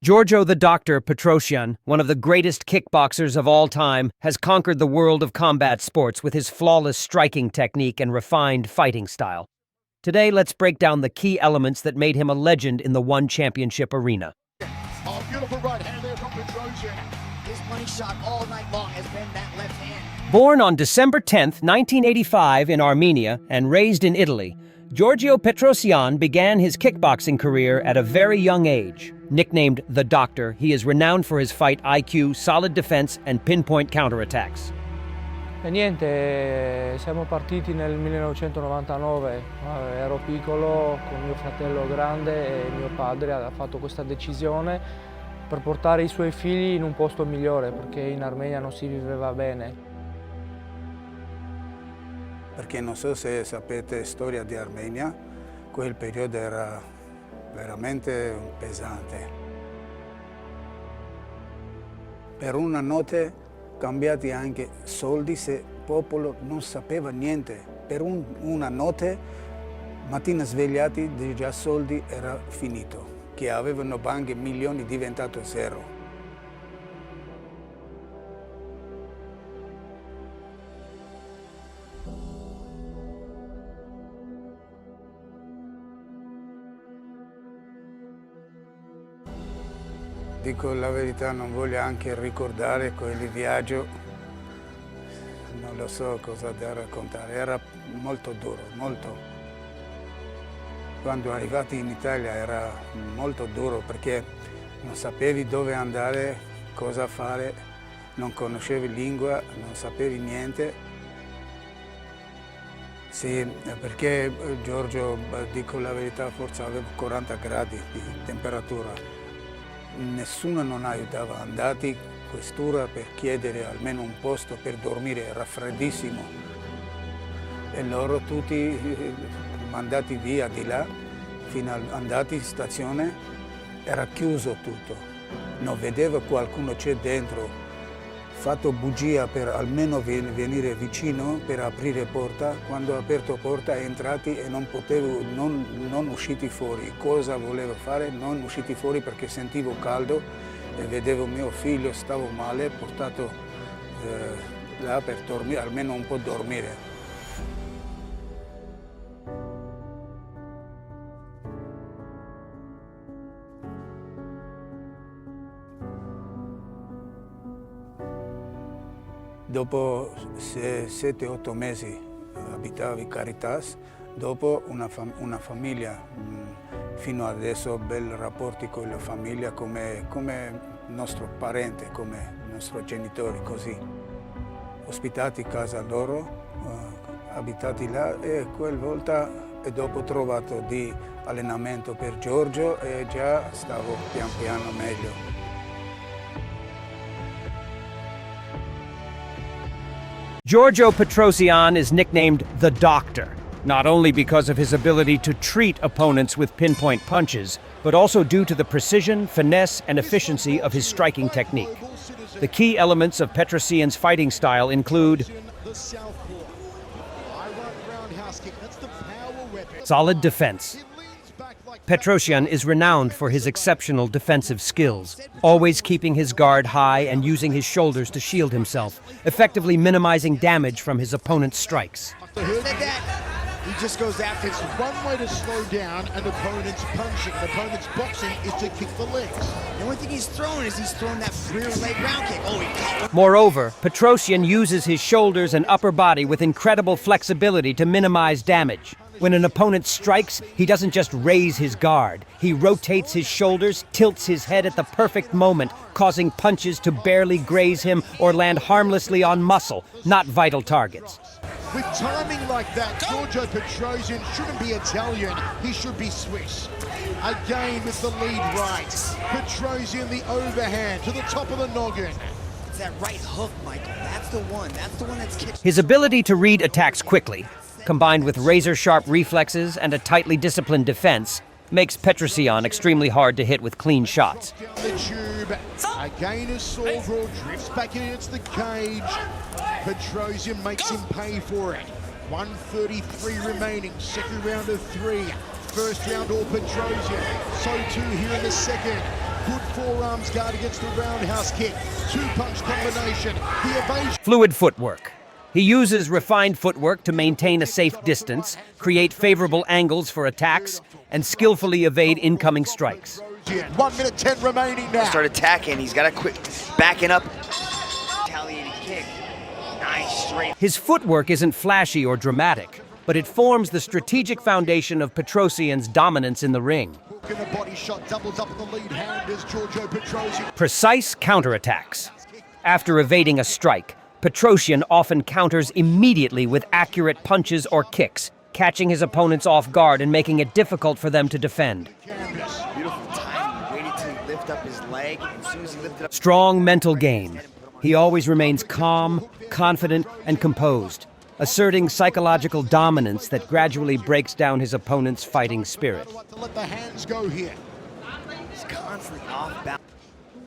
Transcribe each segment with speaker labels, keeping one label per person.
Speaker 1: Giorgio the Doctor Petrosyan, one of the greatest kickboxers of all time, has conquered the world of combat sports with his flawless striking technique and refined fighting style. Today, let's break down the key elements that made him a legend in the One Championship arena.
Speaker 2: Oh, beautiful right hand there from Petrosyan.
Speaker 3: His money shot all night long has been that left hand.
Speaker 1: Born on December 10, 1985 in Armenia and raised in Italy, Giorgio Petrosyan began his kickboxing career at a very young age. Nicknamed the Doctor, he is renowned for his fight IQ, solid defense, and pinpoint counterattacks.
Speaker 4: E niente, siamo partiti nel 1999, ero piccolo con mio fratello grande e mio padre ha fatto questa decisione per portare i suoi figli in un posto migliore perché in Armenia non si viveva bene.
Speaker 5: Perché non so se sapete storia di Armenia, quel periodo era veramente pesante. Per una notte cambiati anche soldi se il popolo non sapeva niente. Per una notte, mattina svegliati, già soldi era finito. Che avevano banche milioni diventato zero. Dico la verità, non voglio anche ricordare quel viaggio, non lo so cosa da raccontare, era molto duro, molto. Quando arrivati in Italia era molto duro perché non sapevi dove andare, cosa fare, non conoscevi lingua, non sapevi niente. Sì, perché Giorgio, dico la verità, forse aveva 40 gradi di temperatura. Nessuno non aiutava, andati questura per chiedere almeno un posto per dormire, era freddissimo. E loro tutti mandati via di là, fino andati in stazione, era chiuso tutto. Non vedeva qualcuno c'è dentro, fatto bugia per almeno venire vicino per aprire porta. Quando ho aperto porta entrati e non potevo, non usciti fuori. Cosa volevo fare? Non usciti fuori perché sentivo caldo e vedevo mio figlio, stavo male, portato là per dormire, almeno un po' dormire. Dopo 7-8 mesi abitavi Caritas, dopo una famiglia, fino adesso belli rapporti con la famiglia come nostro parente, come nostri genitori, così. Ospitati a casa loro, abitati là e quella volta e dopo ho trovato di allenamento per Giorgio e già stavo pian piano meglio.
Speaker 1: Giorgio Petrosyan is nicknamed the Doctor, not only because of his ability to treat opponents with pinpoint punches, but also due to the precision, finesse, and efficiency of his striking technique. The key elements of Petrosyan's fighting style include solid defense. Petrosyan is renowned for his exceptional defensive skills, always keeping his guard high and using his shoulders to shield himself, effectively minimizing damage from his opponent's strikes.
Speaker 2: He just goes after. It's one way to slow down an opponent's punching, an opponent's boxing, is to kick the legs.
Speaker 3: The only thing he's throwing that rear leg round kick. Oh, he got one.
Speaker 1: Moreover, Petrosyan uses his shoulders and upper body with incredible flexibility to minimize damage. When an opponent strikes, he doesn't just raise his guard. He rotates his shoulders, tilts his head at the perfect moment, causing punches to barely graze him or land harmlessly on muscle, not vital targets.
Speaker 2: With timing like that, Giorgio Petrosyan shouldn't be Italian, he should be Swiss. Again with the lead right. Petrosyan the overhand to the top of the noggin.
Speaker 3: It's that right hook, Michael. That's the one that's kicked.
Speaker 1: His ability to read attacks quickly, combined with razor-sharp reflexes and a tightly disciplined defense, makes Petrosyan extremely hard to hit with clean shots.
Speaker 2: Down the tube. Again as Giorgio drifts back against the cage. Petrosyan makes him pay for it. 1:33 remaining, second round of 3. First round all Petrosyan, so too here in the second. Good forearms guard against the roundhouse kick. Two-punch combination. The evasion.
Speaker 1: Fluid footwork. He uses refined footwork to maintain a safe distance, create favorable angles for attacks, and skillfully evade incoming strikes.
Speaker 2: 1 minute 10 remaining now.
Speaker 3: Start attacking. He's got a quick backing up. Retaliating kick. Nice straight.
Speaker 1: His footwork isn't flashy or dramatic, but it forms the strategic foundation of Petrosyan's dominance in the ring.
Speaker 2: Hook in the body shot doubles up in the lead hand as Giorgio Petrosyan.
Speaker 1: Precise counterattacks. After evading a strike, Petrosyan often counters immediately with accurate punches or kicks, catching his opponents off guard and making it difficult for them to defend.
Speaker 3: Beautiful timing. He waited till he lifted up his leg. And as soon as he lifted up.
Speaker 1: Strong mental game. He always remains calm, confident, and composed, asserting psychological dominance that gradually breaks down his opponent's fighting spirit.
Speaker 2: To let the hands go here.
Speaker 3: He's constantly off balance.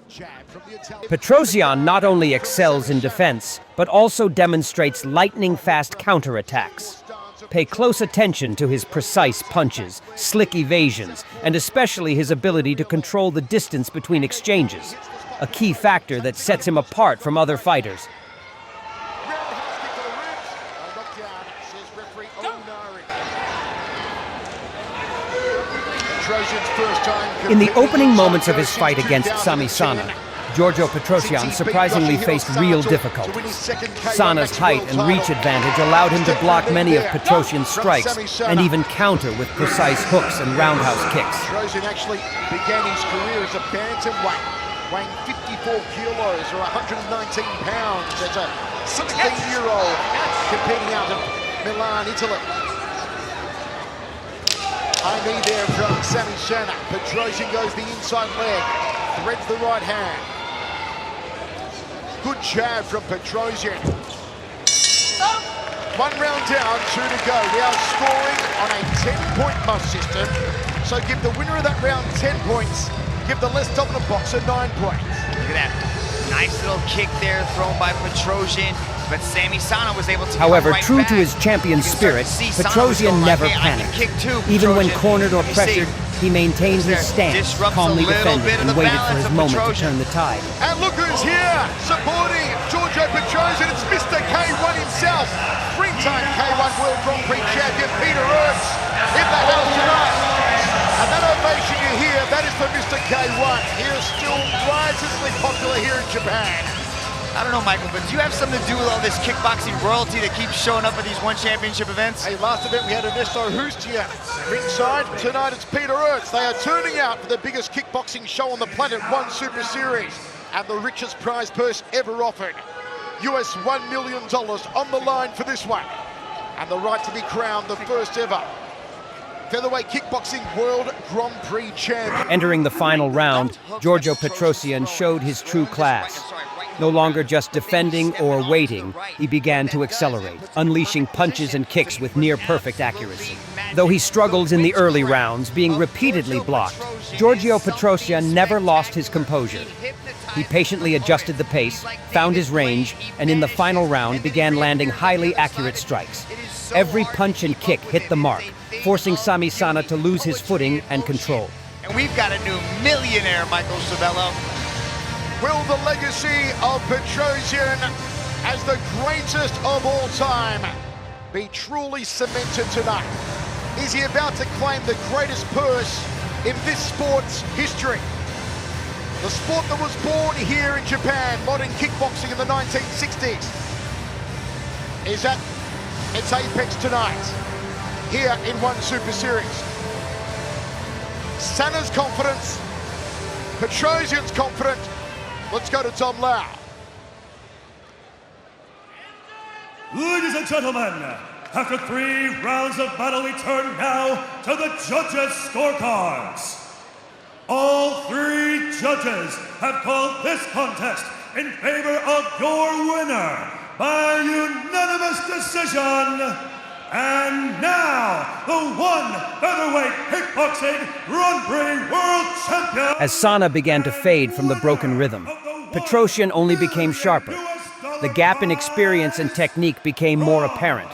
Speaker 2: Jab from the Italian.
Speaker 1: Petrosyan not only excels in defense, but also demonstrates lightning-fast counterattacks. Pay close attention to his precise punches, slick evasions, and especially his ability to control the distance between exchanges, a key factor that sets him apart from other fighters. In the opening moments of his fight against Sami Sana, Giorgio Petrosyan surprisingly faced real difficulties. Sana's height and reach advantage allowed him to block many of Petrosyan's strikes and even counter with precise hooks and roundhouse kicks.
Speaker 2: Petrosyan actually began his career as a bantamweight, weighing 54 kilos or 119 pounds as a 16-year-old competing out of Milan, Italy. High knee there from Sami Sana. Petrosyan goes the inside leg, threads the right hand. Good jab from Petrosyan. 1 round down, 2 to go. We are scoring on a 10-point must system. So give the winner of that round 10 points, give the less dominant boxer 9 points.
Speaker 3: Look at that. Nice little kick there thrown by Petrosyan. But Sami Sana was able to.
Speaker 1: However,
Speaker 3: come right
Speaker 1: true
Speaker 3: back.
Speaker 1: to his champion spirit, Petrosyan never panicked. Even when cornered or pressured, he maintained his stance, calmly defended, and waited for his moment to turn the tide.
Speaker 2: And look who's here, supporting Giorgio Petrosyan. It's Mr. K1 himself. Springtime K1 World Grand Prix champion Peter Reup in the house tonight. And that ovation you hear, that is for Mr. K1. He is still risingly popular here in Japan.
Speaker 3: I don't know, Michael, but do you have something to do with all this kickboxing royalty that keeps showing up at these one championship events?
Speaker 2: Hey, last event we had Ernesto Hustia ringside. Tonight it's Peter Reup. They are turning out for the biggest kickboxing show on the planet, One Super Series, and the richest prize purse ever offered. US $1 million on the line for this one, and the right to be crowned the first ever featherweight kickboxing World Grand Prix champion.
Speaker 1: Entering the final round, Giorgio Petrosyan showed his true class. No longer just defending or waiting, he began to accelerate, unleashing punches and kicks with near-perfect accuracy. Though he struggled in the early rounds, being repeatedly blocked, Giorgio Petrosyan never lost his composure. He patiently adjusted the pace, found his range, and in the final round began landing highly accurate strikes. Every punch and kick hit the mark, forcing Sami Sana to lose his footing and control.
Speaker 3: And we've got a new millionaire, Michael Sabello.
Speaker 2: Will the legacy of Petrosyan as the greatest of all time be truly cemented tonight? Is he about to claim the greatest purse in this sport's history? The sport that was born here in Japan, modern kickboxing in the 1960s, is at its apex tonight, here in One Super Series. Sana's confidence, Petrosyan's confident. Let's go to Tom Lau.
Speaker 6: Ladies and gentlemen, after 3 rounds of battle, we turn now to the judges' scorecards. All 3 judges have called this contest in favor of your winner by unanimous decision. And now, the one featherweight kickboxing Grand Prix World Champion.
Speaker 1: As Sana began to fade from the broken rhythm, Petrosyan only became sharper. The gap in experience and technique became more apparent.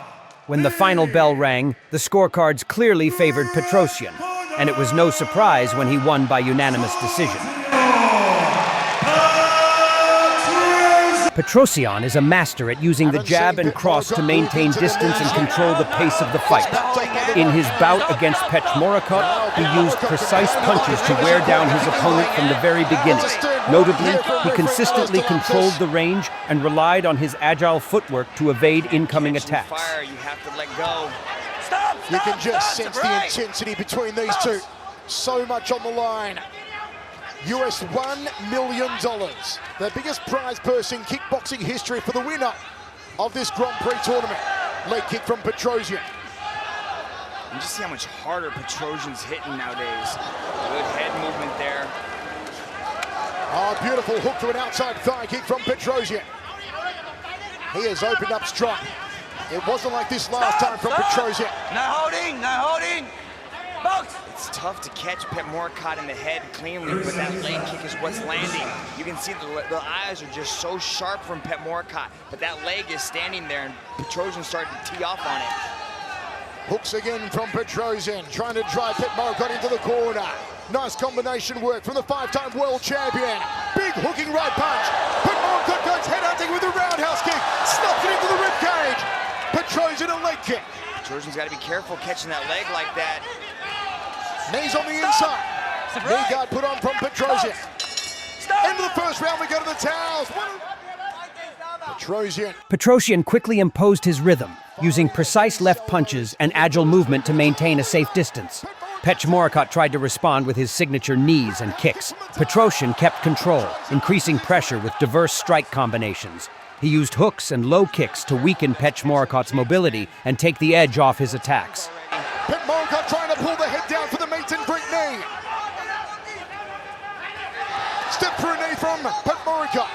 Speaker 1: When the final bell rang, the scorecards clearly favored Petrosyan, and it was no surprise when he won by unanimous decision. Petrosyan is a master at using the jab and cross to maintain distance and control the pace of the fight. In his bout against Petrosyan, he used precise punches to wear down his opponent from the very beginning. Notably, he consistently controlled the range and relied on his agile footwork to evade incoming attacks.
Speaker 3: Fire, you have to let go.
Speaker 2: You can just sense the intensity between these two. So much on the line. US $1 million, the biggest prize purse in kickboxing history for the winner of this Grand Prix tournament. Leg kick from Petrosyan.
Speaker 3: You just see how much harder Petrosyan's hitting nowadays. Good head movement there.
Speaker 2: Oh, beautiful hook to an outside thigh kick from Petrosyan. He has opened up strong. It wasn't like this last time from Petrosyan.
Speaker 3: No holding, no holding. Box. It's tough to catch Petrosyan in the head cleanly, but that leg kick is what's landing. You can see the eyes are just so sharp from Petrosyan, but that leg is standing there, and Petrosyan starting to tee off on it.
Speaker 2: Hooks again from Petrosyan, trying to drive Petrosyan into the corner. Nice combination work from the five-time world champion. Big hooking right punch. Petrosyan goes headhunting with a roundhouse kick. Snaps it into the ribcage. Petrosyan a leg kick.
Speaker 3: Petrosyan's got to be careful catching that leg like that.
Speaker 2: Knees on the inside. Knee guard put on from Petrosyan. End of the first round, we go to the towels.
Speaker 1: Petrosyan quickly imposed his rhythm, using precise left punches and agile movement to maintain a safe distance. Petrosyan tried to respond with his signature knees and kicks. Petrosyan kept control, increasing pressure with diverse strike combinations. He used hooks and low kicks to weaken Petrosyan's mobility and take the edge off his attacks.
Speaker 2: Petrosyan trying to pull the head down for the meet and greet knee. Step through knee from Petrosyan.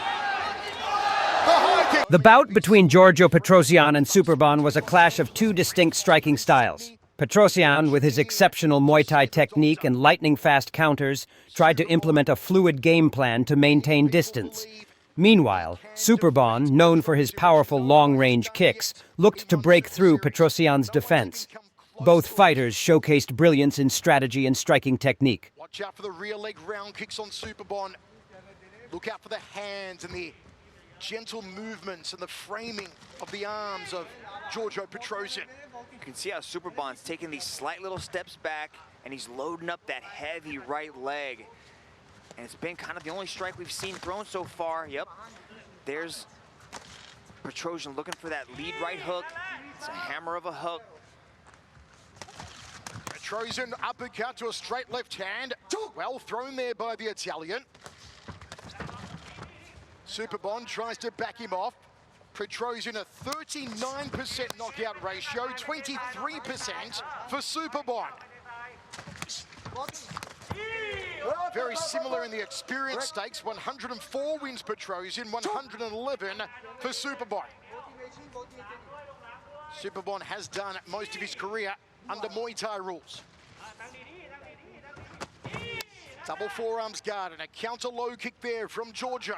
Speaker 1: The bout between Giorgio Petrosyan and Superbon was a clash of two distinct striking styles. Petrosyan, with his exceptional Muay Thai technique and lightning-fast counters, tried to implement a fluid game plan to maintain distance. Meanwhile, Superbon, known for his powerful long-range kicks, looked to break through Petrosyan's defense. Both fighters showcased brilliance in strategy and striking technique.
Speaker 2: Watch out for the rear leg round kicks on Superbon. Look out for the hands and the gentle movements and the framing of the arms of Giorgio Petrosyan.
Speaker 3: You can see how Superbon's taking these slight little steps back, and he's loading up that heavy right leg. And it's been kind of the only strike we've seen thrown so far. Yep. There's Petrosyan looking for that lead right hook. It's a hammer of a hook.
Speaker 2: Petrosyan uppercut to a straight left hand. Well thrown there by the Italian. Superbon tries to back him off. Petrosyan a 39% knockout ratio, 23% for Superbon. Very similar in the experience stakes, 104 wins Petrosyan, 111 for Superbon. Superbon has done most of his career under Muay Thai rules. Double forearms guard and a counter low kick there from Giorgio.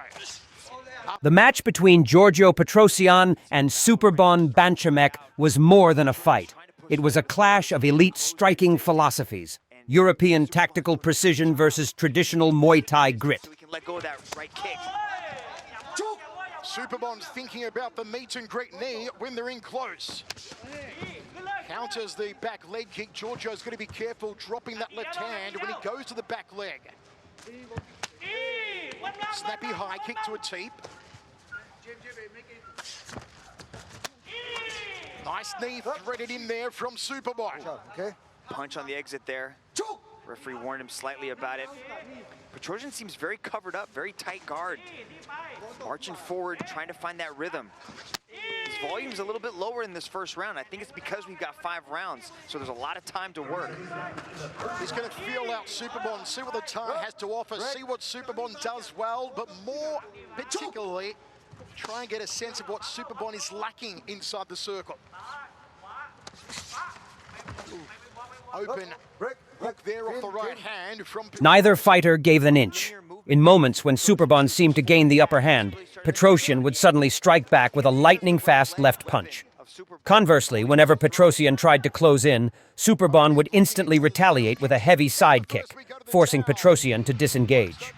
Speaker 1: The match between Giorgio Petrosyan and Superbon Banchamek was more than a fight. It was a clash of elite striking philosophies. European tactical precision versus traditional Muay Thai grit.
Speaker 3: So we can let go of that right kick.
Speaker 2: Superbon's thinking about the meet and greet knee when they're in close. Counters the back leg kick. Giorgio's going to be careful dropping that left hand when he goes to the back leg. Snappy high kick to a teep. Nice knee threaded in there from Superbon.
Speaker 5: Okay.
Speaker 3: Punch on the exit there. Referee warned him slightly about it. Petrosyan seems very covered up, very tight guard. Marching forward, trying to find that rhythm. His volume's a little bit lower in this first round. I think it's because we've got 5 rounds, so there's a lot of time to work.
Speaker 2: He's going to feel out Superbon, see what the Thai has to offer, see what Superbon does well, but more particularly, try and get a sense of what Superbon is lacking inside the circle. Open hook there off the right hand from...
Speaker 1: Neither fighter gave an inch. In moments when Superbon seemed to gain the upper hand, Petrosyan would suddenly strike back with a lightning-fast left punch. Conversely, whenever Petrosyan tried to close in, Superbon would instantly retaliate with a heavy side kick, forcing Petrosyan to disengage.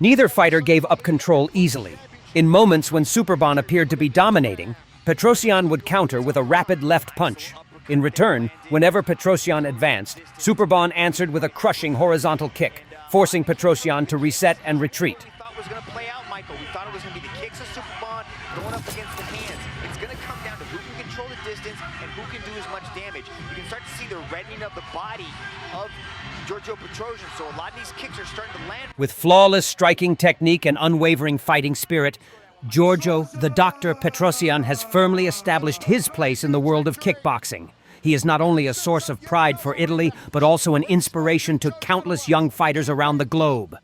Speaker 1: Neither fighter gave up control easily. In moments when Superbon appeared to be dominating, Petrosyan would counter with a rapid left punch. In return, whenever Petrosyan advanced, Superbon answered with a crushing horizontal kick, forcing Petrosyan to reset and retreat.
Speaker 3: We thought it was going to play out, Michael. We thought it was going to be the kicks of Superbon going up against the hands. It's going to come down to who can control the distance and who can do as much damage. You can start to see the reddening of the body of Giorgio Petrosyan, so a lot of these kicks are starting to land.
Speaker 1: With flawless striking technique and unwavering fighting spirit, Giorgio, the Dr. Petrosyan, has firmly established his place in the world of kickboxing. He is not only a source of pride for Italy, but also an inspiration to countless young fighters around the globe.